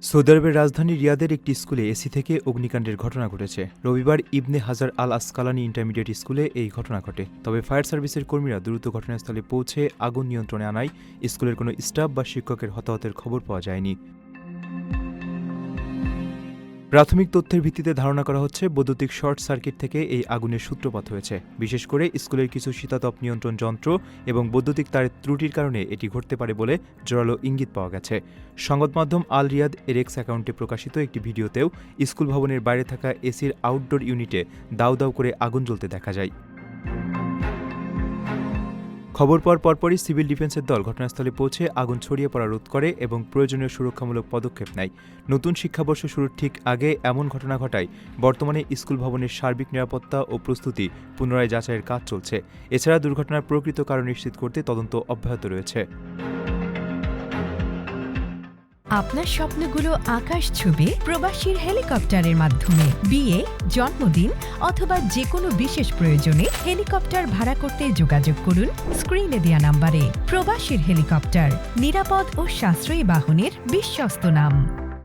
Saudi আরবের রাজধানী রিয়াদের একটি স্কুলে এসি থেকে অগ্নিকাণ্ডের ঘটনা ঘটেছে। রবিবার ইবনে হাজার আল আসকালানি ইন্টারমিডিয়েট স্কুলে এই ঘটনা ঘটে। তবে ফায়ার সার্ভিসের কর্মীরা দ্রুত ঘটনাস্থলে পৌঁছে আগুন নিয়ন্ত্রণে আনায় স্কুলের কোনো স্টাফ বা শিক্ষকের হতাহতের খবর পাওয়া যায়নি। প্রাথমিক তথ্যের ভিত্তিতে ধারণা করা হচ্ছে বৈদ্যুতিক শর্ট সার্কিট থেকে এই আগুনের সূত্রপাত হয়েছে। বিশেষ করে স্কুলের কিছু শীতাতপ নিয়ন্ত্রণ যন্ত্র এবং বৈদ্যুতিক তারের ত্রুটির কারণে এটি ঘটতে পারে বলে জোরালো ইঙ্গিত পাওয়া গেছে। সংবাদমাধ্যম আল রিয়াদ এর এক্স অ্যাকাউন্টে প্রকাশিত একটি ভিডিওতেও স্কুল ভবনের বাইরে থাকা এসির আউটডোর ইউনিটে দাউ দাউ করে আগুন জ্বলতে দেখা যায়। খবর পাওয়ার পরপরই সিভিল ডিফেন্সের দল ঘটনাস্থলে পৌঁছে আগুন ছড়িয়ে পড়া রোধ করে এবং প্রয়োজনীয় সুরক্ষামূলক পদক্ষেপ নেয়। নতুন শিক্ষাবর্ষ শুরুর ঠিক আগে এমন ঘটনা ঘটায় বর্তমানে স্কুল ভবনের সার্বিক নিরাপত্তা ও প্রস্তুতি পুনরায় যাচাইয়ের কাজ চলছে। এছাড়া দুর্ঘটনার প্রকৃত কারণ নিশ্চিত করতে তদন্ত অব্যাহত রয়েছে। আপনার স্বপ্নগুলো আকাশ ছুবে প্রবাসীর হেলিকপ্টারের মাধ্যমে। বিয়ে, জন্মদিন অথবা যে কোনো বিশেষ প্রয়োজনে হেলিকপ্টার ভাড়া করতে যোগাযোগ করুন স্ক্রিনে দেয়া নাম্বারে। প্রবাসীর হেলিকপ্টার, নিরাপদ ও সাশ্রয়ী বাহনের বিশ্বস্ত নাম।